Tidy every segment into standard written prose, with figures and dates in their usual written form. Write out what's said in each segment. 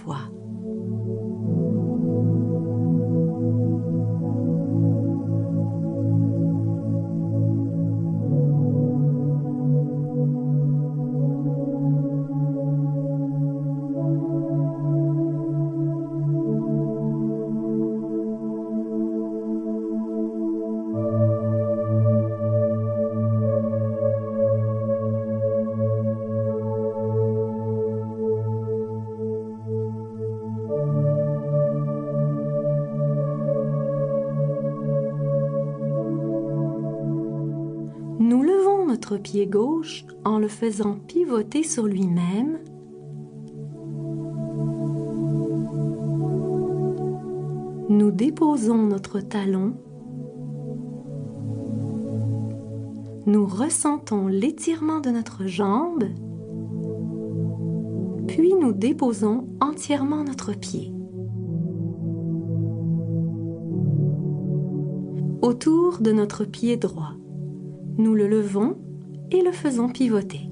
fois. Nous levons notre pied gauche en le faisant pivoter sur lui-même. Nous déposons notre talon. Nous ressentons l'étirement de notre jambe. Puis nous déposons entièrement notre pied. Autour de notre pied droit, nous le levons et le faisons pivoter.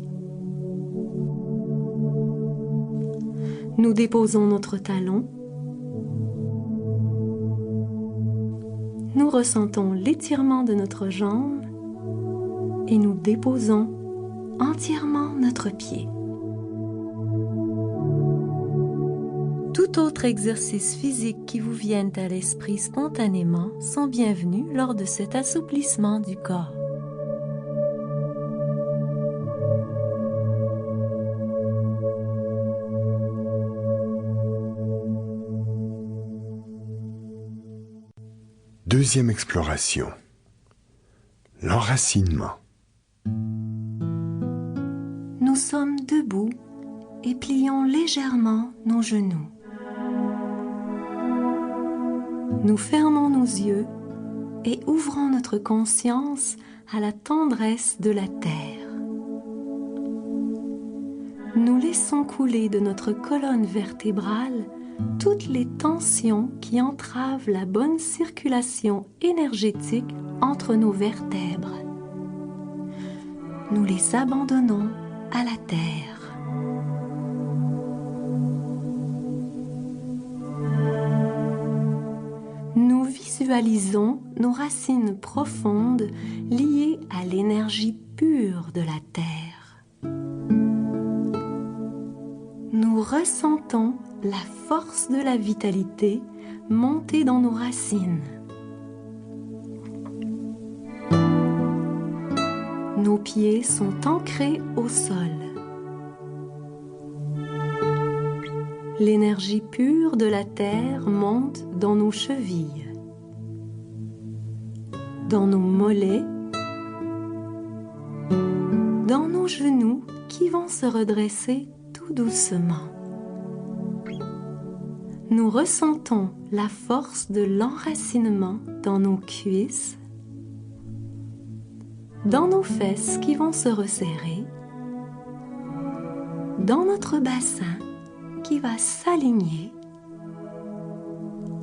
Nous déposons notre talon. Nous ressentons l'étirement de notre jambe et nous déposons entièrement notre pied. Tout autre exercice physique qui vous vienne à l'esprit spontanément sont bienvenus lors de cet assouplissement du corps. Deuxième exploration. L'enracinement. Nous sommes debout et plions légèrement nos genoux. Nous fermons nos yeux et ouvrons notre conscience à la tendresse de la terre. Nous laissons couler de notre colonne vertébrale toutes les tensions qui entravent la bonne circulation énergétique entre nos vertèbres. Nous les abandonnons à la terre. Nous visualisons nos racines profondes liées à l'énergie pure de la terre. Nous ressentons la force de la vitalité monter dans nos racines. Nos pieds sont ancrés au sol. L'énergie pure de la terre monte dans nos chevilles, dans nos mollets, dans nos genoux qui vont se redresser tout doucement. Nous ressentons la force de l'enracinement dans nos cuisses, dans nos fesses qui vont se resserrer, dans notre bassin qui va s'aligner.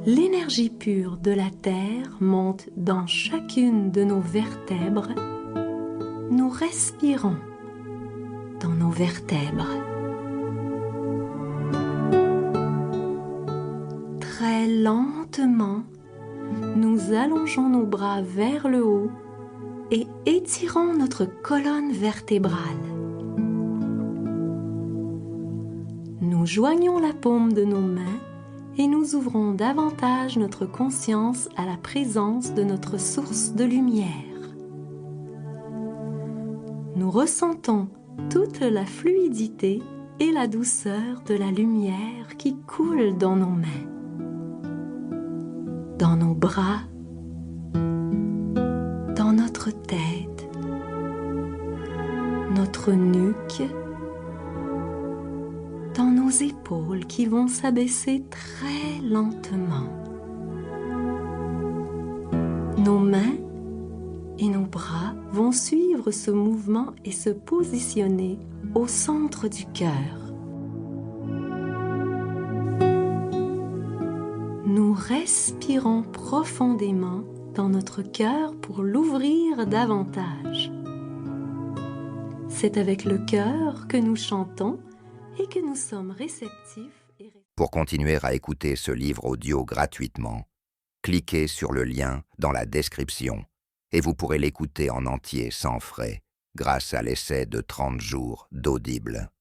L'énergie pure de la terre monte dans chacune de nos vertèbres. Nous respirons dans nos vertèbres. Très lentement, nous allongeons nos bras vers le haut et étirons notre colonne vertébrale. Nous joignons la paume de nos mains et nous ouvrons davantage notre conscience à la présence de notre source de lumière. Nous ressentons toute la fluidité et la douceur de la lumière qui coule dans nos mains, dans nos bras, dans notre tête, notre nuque, dans nos épaules qui vont s'abaisser très lentement. Nos mains et nos bras vont suivre ce mouvement et se positionner au centre du cœur. Nous respirons profondément dans notre cœur pour l'ouvrir davantage. C'est avec le cœur que nous chantons et que nous sommes réceptifs. Pour continuer à écouter ce livre audio gratuitement, cliquez sur le lien dans la description et vous pourrez l'écouter en entier sans frais grâce à l'essai de 30 jours d'Audible.